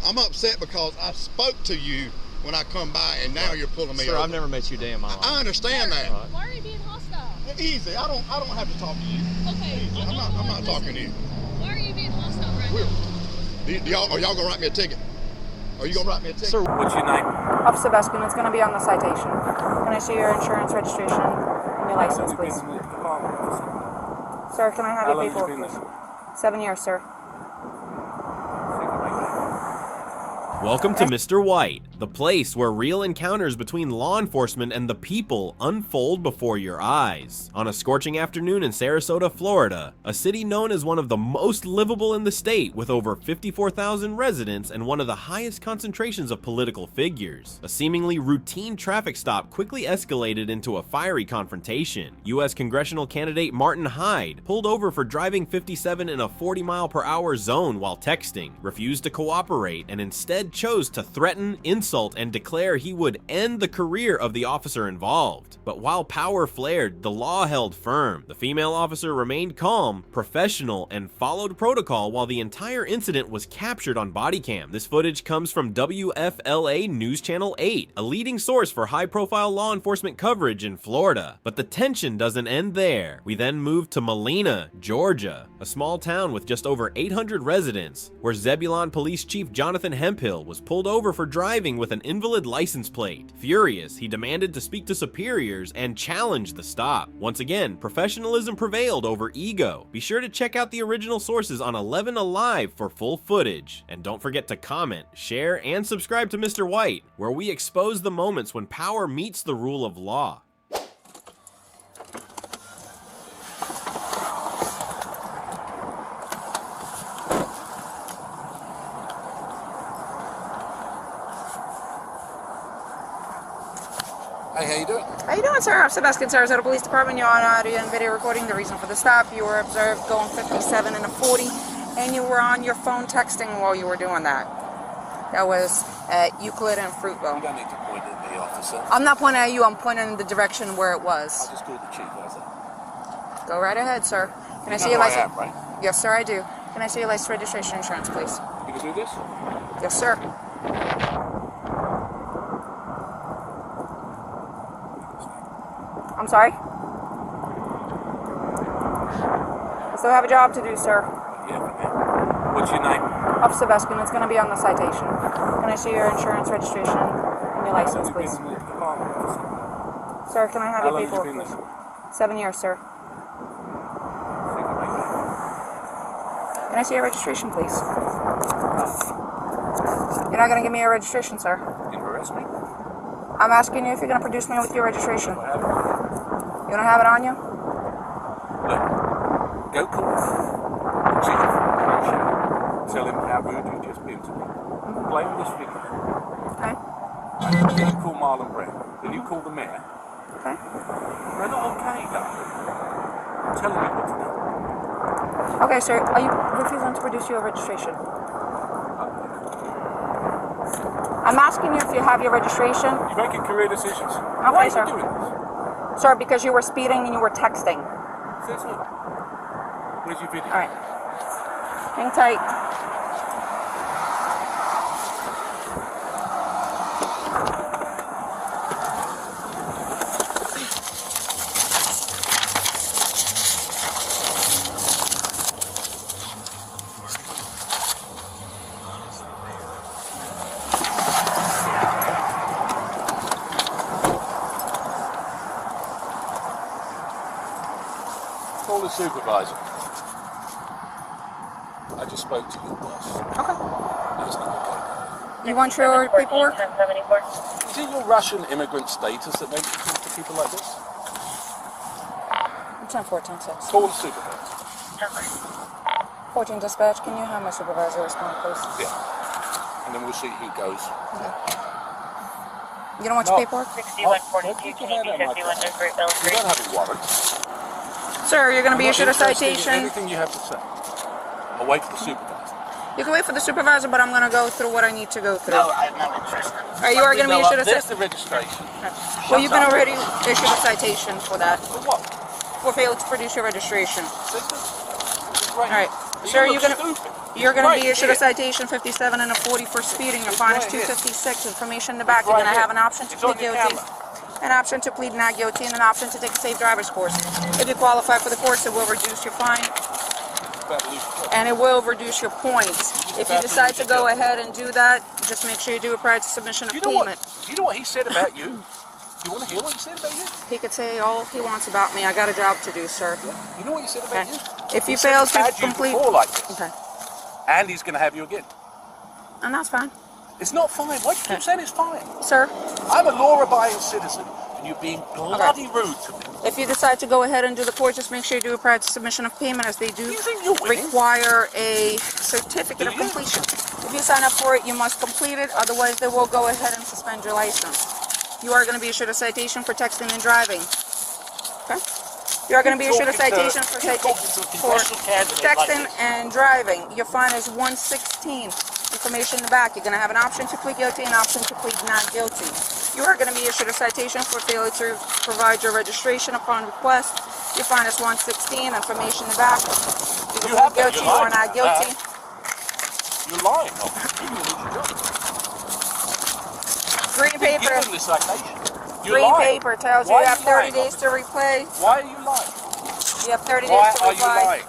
I'm upset because I spoke to you when I come by, and now you're pulling me over. Sir, I've never met you a day in my life. I understand that. Why are you being hostile? Easy. I don't have to talk to you. Okay. Easy. I'm not talking to you. Why are you being hostile right now? Are y'all gonna write me a ticket? Are you gonna write me a ticket? Sir, What's your name? Officer Baskin, it's going to be on the citation. Can I see your insurance registration and your license, please? Sir, can I have your paperwork, please? 7 years, sir. Welcome to Mr. White, the place where real encounters between law enforcement and the people unfold before your eyes. On a scorching afternoon in Sarasota, Florida, a city known as one of the most livable in the state with over 54,000 residents and one of the highest concentrations of political figures, a seemingly routine traffic stop quickly escalated into a fiery confrontation. U.S. Congressional candidate Martin Hyde pulled over for driving 57 in a 40-mile-per-hour zone while texting, refused to cooperate, and instead chose to threaten, insult, and declare he would end the career of the officer involved. But while power flared, the law held firm. The female officer remained calm, professional, and followed protocol while the entire incident was captured on bodycam. This footage comes from WFLA News Channel 8, a leading source for high-profile law enforcement coverage in Florida. But the tension doesn't end there. We then move to Melina, Georgia, a small town with just over 800 residents, where Zebulon Police Chief Jonathan Hemphill was pulled over for driving with an invalid license plate. Furious, he demanded to speak to superiors and challenged the stop. Once again, professionalism prevailed over ego. Be sure to check out the original sources on 11 Alive for full footage. And don't forget to comment, share, and subscribe to Mr. White, where we expose the moments when power meets the rule of law. Hey, how you doing? How you doing, sir? Officer Baskin, Sarasota Police Department. You're on audio and video recording. The reason for the stop, you were observed going 57 in a 40, and you were on your phone texting while you were doing that. That was at Euclid and Fruitville. You don't need to point at me, officer. I'm not pointing at you, I'm pointing in the direction where it was. I just called the chief, how's that? Go right ahead, sir. Can I see know your who I license? am, right? Yes, sir, I do. Can I see your license, registration, insurance, please? You can do this? Yes, sir. I'm sorry? I still have a job to do, sir. Yeah, but then. What's your name? Officer Baskin, it's going to be on the citation. Can I see your insurance registration and your license, please? Sir, can I have your paperwork, please? 7 years, sir. Can I see your registration, please? You're not going to give me your registration, sir. You arrest me? I'm asking you if you're going to produce me with your registration. You don't have it on you? Look, go call the chief. Tell him how rude you just been to me. Play with this video. Okay. Then you call Marlon Brown. Then you call the mayor. Okay. They're not okay, though. I'm telling you what to do. Okay, sir. Are you refusing to produce your registration? I'm asking you if you have your registration. You're making career decisions. Okay, Why are sir. you doing this? Sir, because you were speeding and you were texting. Says who? Where's your video? All right. Hang tight. Call the supervisor. I just spoke to your boss. Okay. That's not okay. You want your paperwork? Is it your Russian immigrant status that makes you talk to people like this? 10-14-6. Call the supervisor. 14 dispatch, can you have my supervisor respond, please? Yeah. And then we'll see who goes. Okay. You don't want your paperwork? 6142, can you be 51 in Greatville Street? You don't have a warrant. Sir, you're going to be issued a citation. Anything you have to say. I'll wait for the supervisor. You can wait for the supervisor, but I'm going to go through what I need to go through. No, I'm not interested. All right, you are going to be issued a citation. citation. There's the registration. Well, you've been already issued a citation for that. For what? For failing to produce your registration. This is All right. You Sir, look you're going to... stupid. You're going to Right be issued a here. citation 57 and a 40 for speeding. Your It's fine is right here. $256. Information in the back. It's You're going right to have here. an option to It's on plead your guilty, camera. an option to plead not guilty, and an option to take a safe driver's course. If you qualify for the course, it will reduce your fine and it will reduce your points. If you decide to go ahead and do that, just make sure you do it prior to submission of payment. You know what he said about you? You want to hear what he said about you? He could say all he wants about me. I got a job to do, sir. You know what he said about Okay. you? If you He said fail he's to had you complete, before like this, okay, and he's going to have you again. and that's fine, It's not fine. Why do you keep saying it's fine? sir. I'm a law-abiding citizen, and you're being bloody rude to me. If you decide to go ahead and do the course, just make sure you do it prior to submission of payment, as they do You think you're winning? require a certificate of Do you? completion. If you sign up for it, you must complete it. Otherwise, they will go ahead and suspend your license. You are going to be issued a citation for texting and driving. Okay? You are going to be issued a citation for texting and driving. Your fine is $116. Information in the back. You're going to have an option to plead guilty and an option to plead not guilty. You are going to be issued a citation for failure to provide your registration upon request. Your fine is $116. Information in the back. You can plead guilty or not guilty. You're lying. Green paper. Give him the citation. You're Green lying. paper tells you Why you are have you 30 lying, days to repay. Why are you lying? You have 30 Why days to are you reply. lying?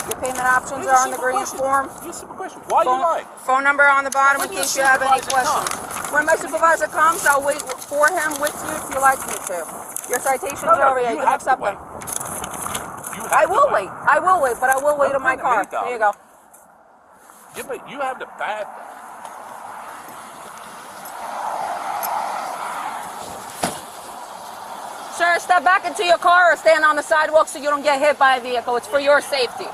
Your payment options are on the green form. Here's a simple question. Why are you lying? Phone number on the bottom in When your case you have any supervisor questions. When my supervisor comes, I'll wait for him with you if you like me to. Your citation's over here. You can have to accept them. You have I to will wait. wait. I will wait, but I will wait in my car. Don't There you go. Yeah, but you have the bad. Sir, step back into your car or stand on the sidewalk so you don't get hit by a vehicle. It's for your safety.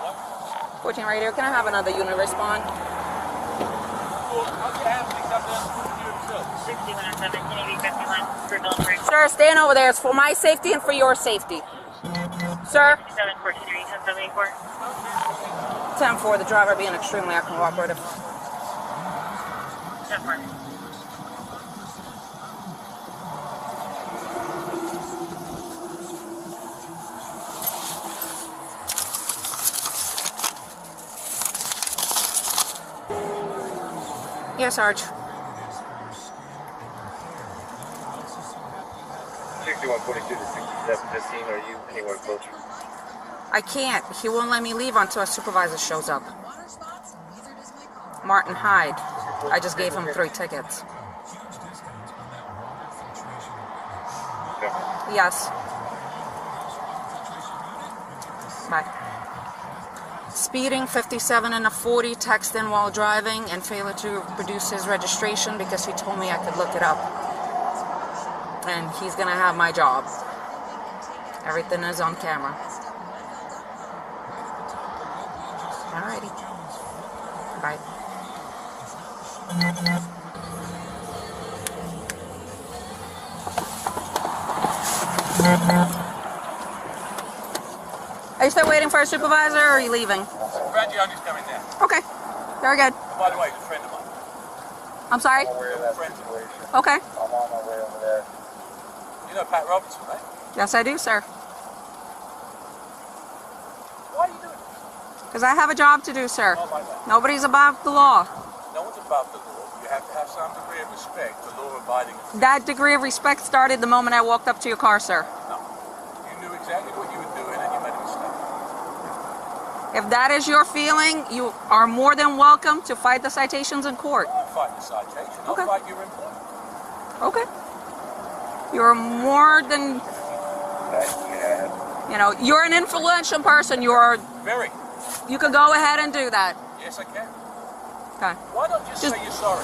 14 right here. Can I have another unit respond? Sir, stand over there. It's for my safety and for your safety. Sir? 10-4, the driver being extremely uncooperative. Yes, Sarge. 6142 to 6715, are you anywhere closer? I can't. He won't let me leave until a supervisor shows up. Martin Hyde. I just gave him 3 tickets. Okay. Yes. Bye. Speeding 57 and a 40, texting while driving, and failure to produce his registration because he told me I could look it up. And he's gonna have my job. Everything is on camera. Alrighty. Bye. Are you still waiting for a supervisor or are you leaving? Reggie, I'm just coming down. Okay. Very good. Oh, by the way, he's a friend of mine. I'm sorry? I'm aware of that situation. Okay. I'm on my way over there. You know Pat Robinson, right? Yes, I do, sir. Why are you doing it? Because I have a job to do, sir. Not like that. Nobody's above the law. No one's above the law. You have to have some degree of respect for law-abiding. That degree of respect started the moment I walked up to your car, sir. No. You knew exactly what you were doing and you made a mistake. If that is your feeling, you are more than welcome to fight the citations in court. I'll fight the citation. I'll Okay. fight your employment. Okay. You're more than, Yeah. you know, you're an influential person. You can go ahead and do that. Yes, I can. Okay. Why don't you Just- say you're sorry?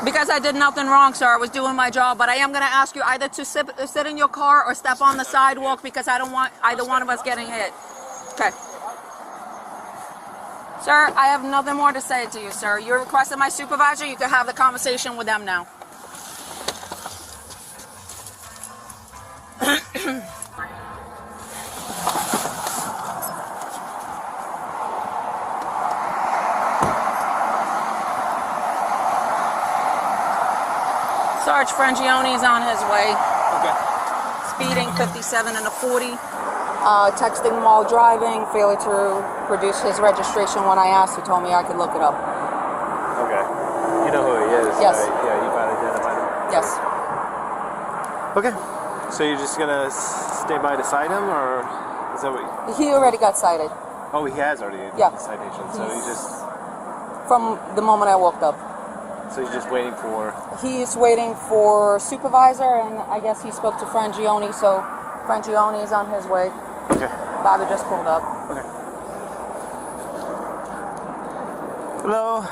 Because I did nothing wrong, sir. I was doing my job, but I am going to ask you either to sit in your car or step on the sidewalk because I don't want either one of us getting hit. Okay. Sir, I have nothing more to say to you, sir. You requested my supervisor. You can have the conversation with them now. Sarge Frangione is on his way. Okay. Speeding 57 and a 40. texting while driving, failure to produce his registration when I asked. He told me I could look it up. Okay. You know who he is? Yes. Right? Yeah, you might identify him. Yes. Okay. So you're just gonna stay by to cite him, or is that what? He already got cited Oh, he has already Yeah. the citation. So he's just. from the moment I woke up. So he's just waiting for. He's waiting for Supervisor, and I guess he spoke to Frangione, so Frangione is on his way. Okay. Bobby just pulled up. Okay. Hello,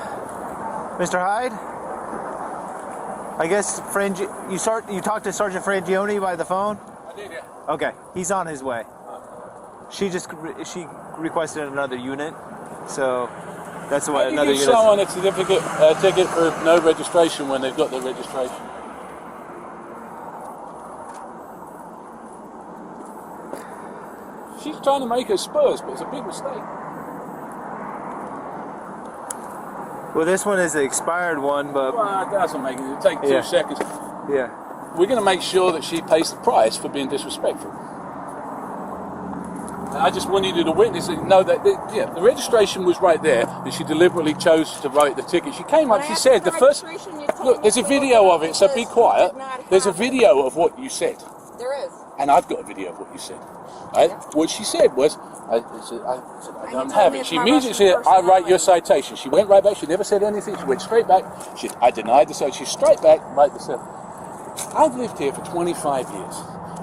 Mr. Hyde. I guess you talked to Sergeant Frangione by the phone. I did, yeah. Okay, he's on his way. She requested another unit, so that's what How do another you give unit. someone a certificate, ticket for no registration when they've got their registration? She's trying to make her Spurs, but it's a big mistake. Well, this one is an expired one, but Well, that doesn't make it. It'll take 2 Yeah. seconds. yeah. We're going to make sure that she pays the price for being disrespectful. And I just wanted you to witness and know that the registration was right there, and she deliberately chose to write the ticket. She came up, she said the first. Look, there's a video of it, so be quiet. There's a video of what you said, There is. and I've got a video of what you said. Right? What she said was, I don't have it. She immediately said, I write your citation. She went right back. She never said anything. She went straight back. I denied the citation. She's straight back, right the cell. I've lived here for 25 years.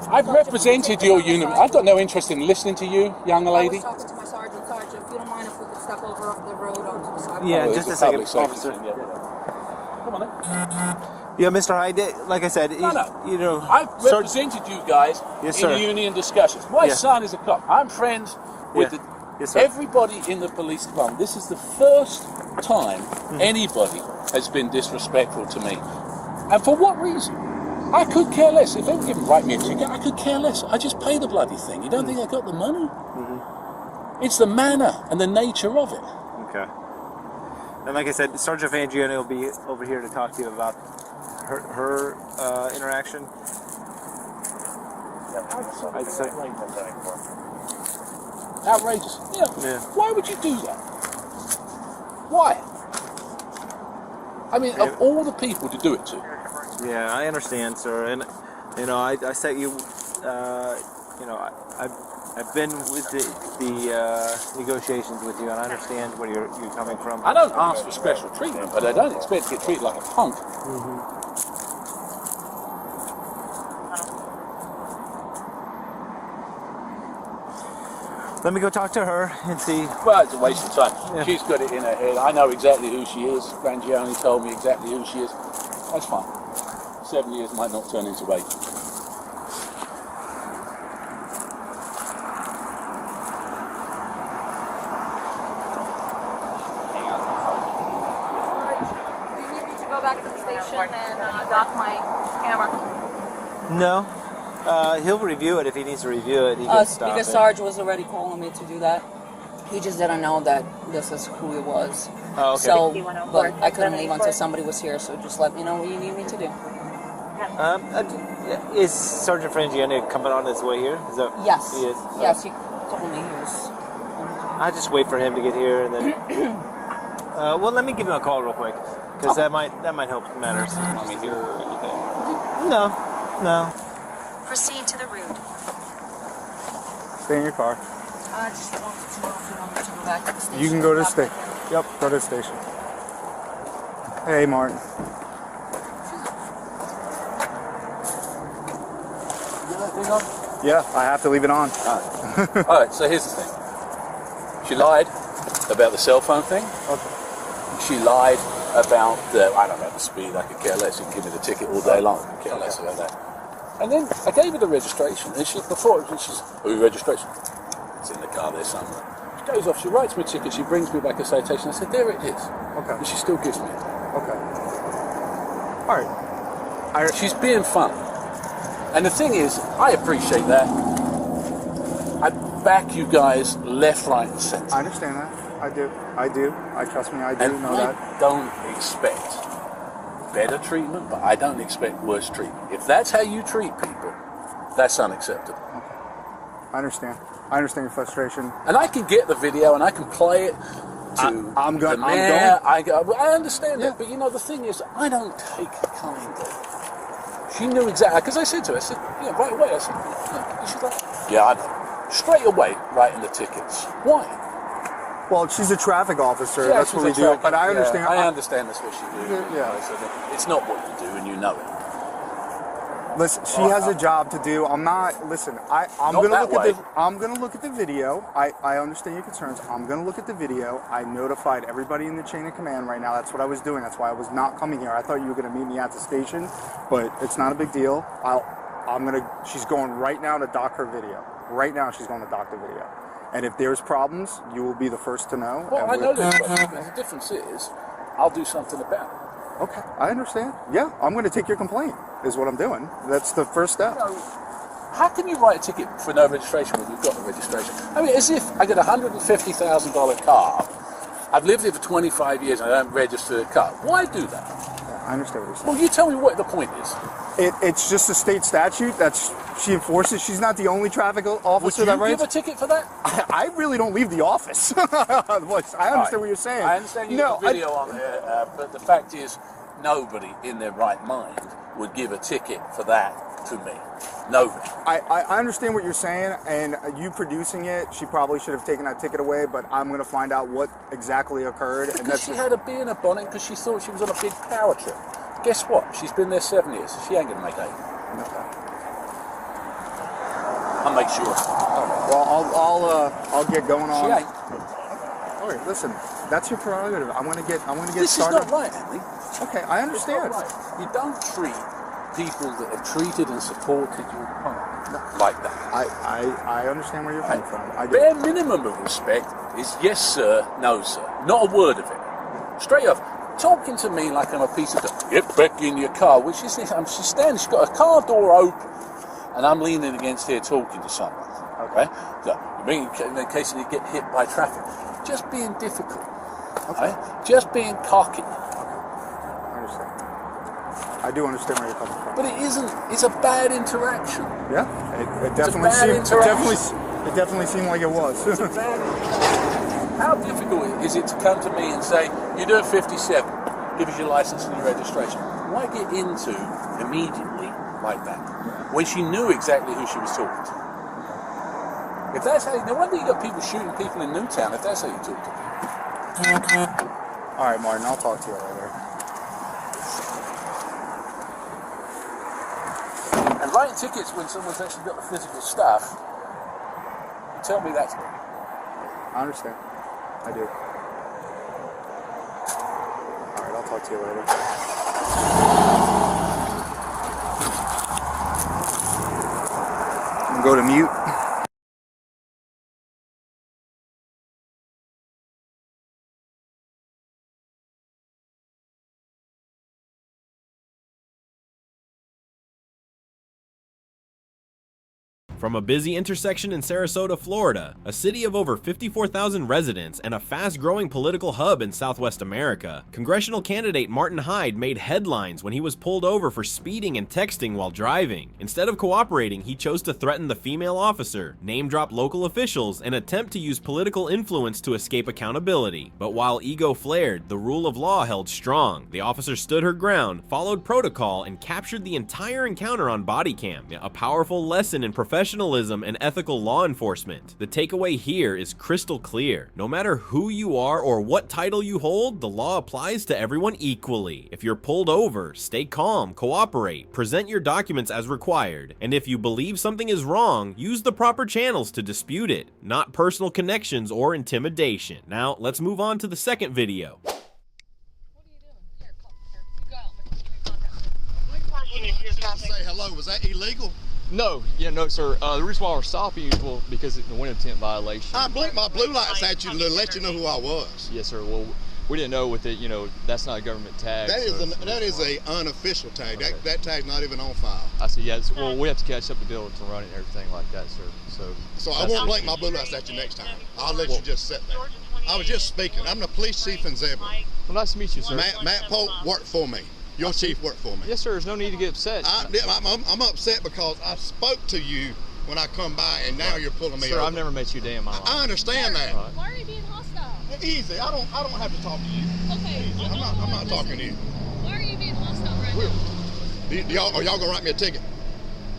I've represented your unit. I've got no interest in listening to you, young lady. I was talking to my sergeant. Sergeant, if you don't mind if we could step over the road onto the sidewalk. Yeah, Oh, just it's a public second, safety officer. thing, yeah. Come on then. Yeah, Mr. Hyde, like I said, No. you know, I've represented you guys Yes, in sir. union discussions. My Yeah. son is a cop. I'm friends with Yeah. Yes, sir. everybody in the police department. This is the first time anybody has been disrespectful to me. And for what reason? I could care less. If they were going to write me a ticket, I could care less. I just pay the bloody thing. You don't think I got the money? It's the manner and the nature of it. Okay. And like I said, Sergeant Frangione will be over here to talk to you about her interaction. I'd say. Outrageous. Yeah. Why would you do that? Why? I mean, of all the people to do it to. Yeah, I understand, sir. And you know, I set you. You know, I've been with the negotiations with you, and I understand where you're coming from. I don't ask for special treatment, but I don't expect to get treated like a punk. Let me go talk to her and see. Well, it's a waste of time. Yeah. She's got it in her head. I know exactly who she is. Frangione told me exactly who she is. That's fine. 7 years might not turn into 8. Do you need me to go back to the station and dock my camera? No. He'll review it if he needs to review it. He can stop Because it. Sarge was already calling me to do that. He just didn't know that this is who it was. Oh, okay. So, but I couldn't leave until somebody was here, so just let me know what you need me to do. Is Sergeant Frangione coming on his way here? Is that Yes. He is. Yes, he told me he was. I just wait for him to get here, and then. Well, let me give him a call real quick, because that might help matters. I mean, No. Proceed to the route. Stay in your car. I just wanted to know if you want me to go back to the station. You can go to the Dock station. my camera. Yep, go to the station. Hey, Martin. Yeah, I have to leave it on. All right, so here's the thing. She lied about the cell phone thing. Okay. She lied about the, I don't know, the speed. I could care less. You can give me the ticket all day long. I could care less about that. And then I gave her the registration, and she's, who registration? It's in the car there somewhere. She goes off, she writes me a ticket, she brings me back a citation. I said, there it is. Okay. And she still gives me it. Okay. All right. She's being fun. And the thing is, I appreciate that. I back you guys left, right, and centre. I understand that. I do. Trust me, I do And know I that. don't expect better treatment, but I don't expect worse treatment. If that's how you treat people, that's unacceptable. I understand. I understand your frustration. And I can get the video and I can play it to the mayor. I understand that, but you know, the thing is, I don't take kindly. She knew exactly, because I said to her, I said, yeah, right away, I said, yeah. She's like, yeah, I know. Straight away, writing the tickets. Why? Well, she's a traffic officer. Yeah, that's what we do. But I understand. I understand that's what she do. Yeah. It's not what you do, and you know it. Listen, she has a job to do. I'm not. Listen, I'm gonna look at the video. I understand your concerns. I'm gonna look at the video. I notified everybody in the chain of command right now. That's what I was doing. That's why I was not coming here. I thought you were gonna meet me at the station, but it's not a big deal. She's going right now to dock her video. Right now, she's going to dock the video. And if there's problems, you will be the first to know. Well, I know there's problems. The difference is, I'll do something about it. Okay, I understand. Yeah, I'm going to take your complaint, is what I'm doing. That's the first step. You know, how can you write a ticket for no registration when you've got the registration? I mean, as if I get a $150,000 car, I've lived here for 25 years and I don't register a car. Why do that? Yeah, I understand what you're saying. Well, you tell me what the point is. It's just a state statute that she enforces. She's not the only traffic officer that writes. Would you give a ticket for that? I really don't leave the office. I understand what you're saying. I understand you have a video on there, but the fact is, nobody in their right mind would give a ticket for that to me. Nobody. I understand what you're saying, and you producing it, she probably should have taken that ticket away, but I'm going to find out what exactly occurred. Because she had a bee in her bonnet because she thought she was on a big power trip. Guess what? She's been there 7 years. She ain't going to make 8. I'll make sure. Well, I'll get going on. She ain't. All right, listen, that's your prerogative. I want to get started. This is not right, Andy. Okay, I understand. Right. You don't treat people that have treated and supported you like that. I understand where you're coming from. Bare minimum of respect is yes sir, no sir. Not a word of it. Straight off. Talking to me like I'm a piece of get back in your car, which is she's standing, she's got a car door open, and I'm leaning against here talking to someone. Okay, so in case you get hit by traffic, just being difficult. Okay, just being cocky. I understand. I do understand where you're coming from. But it isn't. It's a bad interaction. Yeah, it definitely seemed like it was. It's a bad interaction. How difficult is it to come to me and say, you're doing 57, give us your license and your registration? Why get into immediately like that when she knew exactly who she was talking to? If that's how, no wonder you got people shooting people in Newtown if that's how you talk to people. All right, Martin, I'll talk to you later. And writing tickets when someone's actually got the physical stuff, you tell me that's not. I understand. I do. All right, I'll talk to you later. I'm going to go to mute. From a busy intersection in Sarasota, Florida, a city of over 54,000 residents and a fast-growing political hub in Southwest America, Congressional candidate Martin Hyde made headlines when he was pulled over for speeding and texting while driving. Instead of cooperating, he chose to threaten the female officer, name-drop local officials, and attempt to use political influence to escape accountability. But while ego flared, the rule of law held strong. The officer stood her ground, followed protocol, and captured the entire encounter on bodycam, a powerful lesson in professionalism and ethical law enforcement. The takeaway here is crystal clear. No matter who you are or what title you hold, the law applies to everyone equally. If you're pulled over, stay calm, cooperate, present your documents as required, and if you believe something is wrong, use the proper channels to dispute it, not personal connections or intimidation. Now, let's move on to the second video. What are you doing? Here, you go. Say hello. Was that illegal? No, no, sir. The reason why we're stopping you is because it's a window tint violation. I blinked my blue lights at you to let you know who I was. Yes, sir. Well, we didn't know with it. That's not a government tag. That is a unofficial tag. Okay. That tag's not even on file. I see. Yeah. Well, we have to catch up the bill to run it and everything like that, sir. So I won't blink my blue lights at you next time. I'll let you just sit there. I was just speaking. I'm the police chief in Zebra. Well, nice to meet you, sir. Matt Polk worked for me. Your chief worked for me. Yes, sir. There's no need to get upset. I'm upset because I spoke to you when I come by, and now you're pulling me Sir, over. I've never met you a day in my life. I understand that. Right. Why are you being hostile? Easy. I don't have to talk to you. Okay. Easy. I'm not talking to you. Why are you being hostile right now? Are y'all gonna write me a ticket?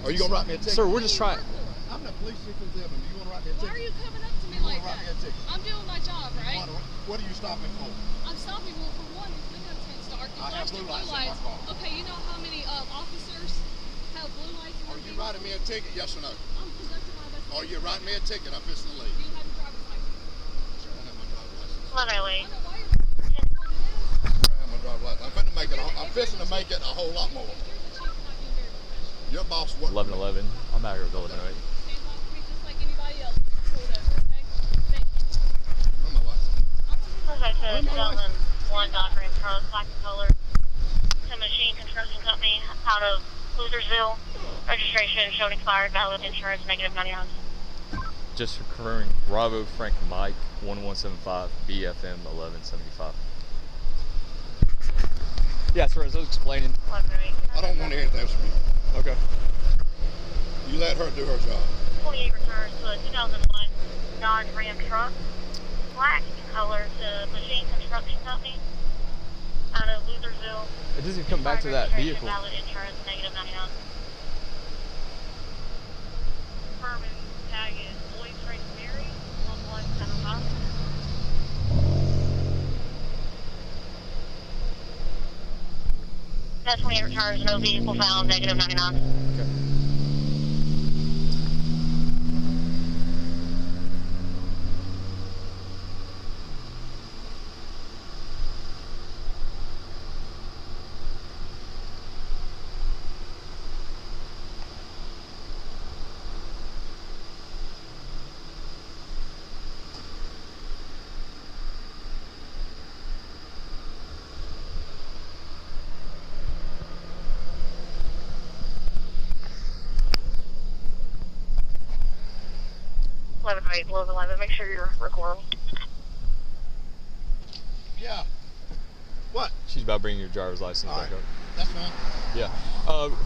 Are you gonna write me a ticket? Sir, we're just trying. I'm the police chief in Zebulon. Do you wanna write me a ticket? Why are you coming up to me You like wanna write me a that? ticket? I'm doing my job, right? What are you stopping for? I'm stopping you for one. We got to start. I have blue lights in my car. Okay, you know how many officers have blue lights in Are their you vehicles? writing me a ticket? Yes or no? I'm conducting my investigation. Are you writing me a ticket? I'm fixing to leave. Do you have your driver's license? Sure, I have my driver's license. Love I Wait. know why you're that's what it is. I have my driver's license. I'm fixing to make it a whole lot more. You're the chief, not being very professional. Your boss what? 11:11. I'm out here building right. Stand by for me just like anybody else. Pulled over, okay? Thank you. Where's my license? Okay, so 2001 Dodge Ram truck, black in color. To Machine Construction Company out of Losersville. Registration showed expired, valid insurance, negative 99. Just confirming. Bravo Frank Mike 1175 BFM 1175. Yeah, sir. As I was explaining. I don't want anything else from you. Okay. You let her do her job. 28 returns to a 2001 Dodge Ram truck, black in color, to Machine Construction Company out of Losersville. It doesn't even come back to that Registration, vehicle. valid insurance, negative 99. Confirming tag is Boyd Frank Mary 1175. That's 28 returns, no vehicle found, negative 99. Okay. Below 11, make sure you're recording. Yeah. What? She's about bringing your driver's license All back right. up. That's fine. Yeah.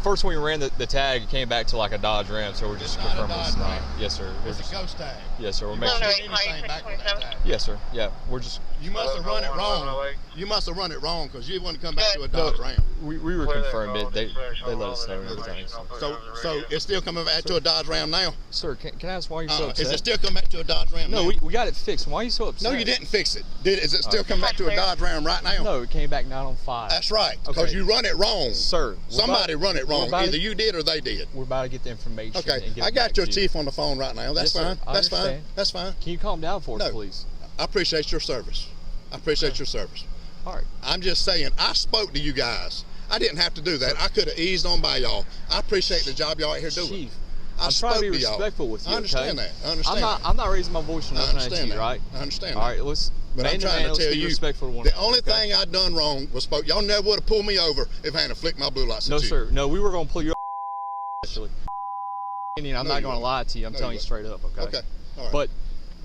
First, when we ran the tag, it came back to like a Dodge Ram, so we're just It's not a confirming it's Dodge not. Ram. Yes, sir. We're It's just, a ghost tag. yes, sir. We're You making must sure. have anything back with that tag. Yes, sir. Yeah, we're just. You must have run it wrong. You must have run it wrong because you wouldn't come back to a Dodge Ram. We were confirmed it. They let us know and everything. So it's still coming back to a Dodge Ram now? Sir, can I ask why you're so upset? Is it still coming back to a Dodge Ram now? No, we got it fixed. Why are you so upset? No, you didn't fix it. Is it still coming back to a Dodge Ram right now? No, it came back 9:05. That's right, because Okay. you run it wrong. Sir, Somebody run it wrong. about Either to- you did or they did. We're about to get the information. Okay, and get I it got back your to you. chief on the phone right now. That's Yes, sir. fine. I That's fine. understand. That's fine. Can you calm down for us, No. please? I appreciate your service. I appreciate your service. All right. I'm just saying, I spoke to you guys. I didn't have to do that. I could have eased on by y'all. I appreciate the job y'all out here doing. Chief, I I'm spoke trying to be y'all. respectful with you. I understand okay? that. I understand that. I'm not raising my voice and I nothing at understand you, that. right? I understand All that. right, let's. But man I'm trying man, to let's tell be you, respectful to one the another, only okay? thing I done wrong was spoke. Y'all never would have pulled me over if I hadn't flicked my blue lights No, at you. sir. No, we were going to pull you up. Actually, I'm No, not you going to won't. lie to you. I'm No, telling you you straight up, okay? Okay. All right. But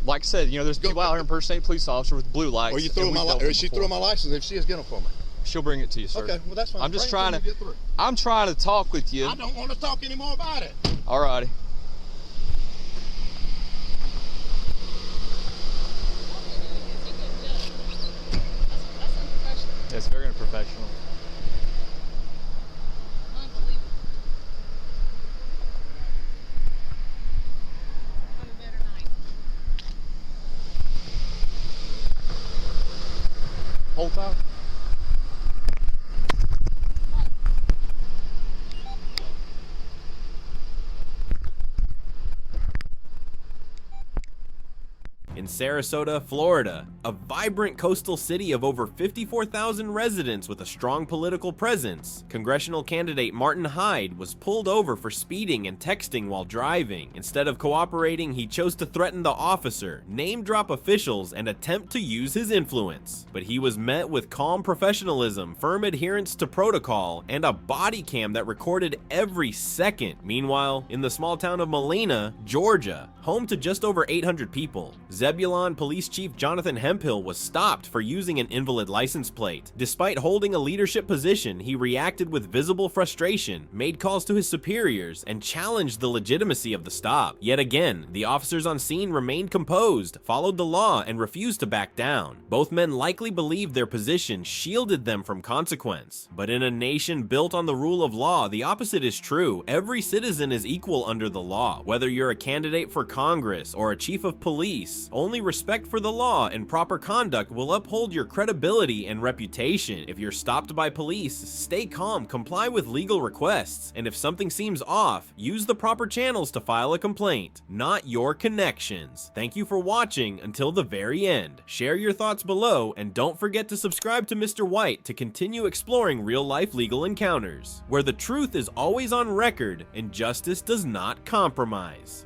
like I said, there's people out here impersonating police officer with blue lights. Or you and threw we've my dealt with she before. threw my license. If she is, get them for me. She'll bring it to you, sir. Okay, well that's fine. I'm just Bring it trying till to. you get through. I'm trying to talk with you. I don't want to talk anymore about it. All righty. That's unprofessional. Yes, very unprofessional. Unbelievable. Have a better night. Whole time. In Sarasota, Florida, a vibrant coastal city of over 54,000 residents with a strong political presence, Congressional candidate Martin Hyde was pulled over for speeding and texting while driving. Instead of cooperating, he chose to threaten the officer, name-drop officials, and attempt to use his influence. But he was met with calm professionalism, firm adherence to protocol, and a body cam that recorded every second. Meanwhile, in the small town of Molina, Georgia, home to just over 800 people, Zebulon Zebulon Police Chief Jonathan Hemphill was stopped for using an invalid license plate. Despite holding a leadership position, he reacted with visible frustration, made calls to his superiors, and challenged the legitimacy of the stop. Yet again, the officers on scene remained composed, followed the law, and refused to back down. Both men likely believed their position shielded them from consequence. But in a nation built on the rule of law, the opposite is true. Every citizen is equal under the law. Whether you're a candidate for Congress or a chief of police, only respect for the law and proper conduct will uphold your credibility and reputation. If you're stopped by police, stay calm, comply with legal requests, and if something seems off, use the proper channels to file a complaint, not your connections. Thank you for watching until the very end. Share your thoughts below, and don't forget to subscribe to Mr. White to continue exploring real-life legal encounters, where the truth is always on record and justice does not compromise.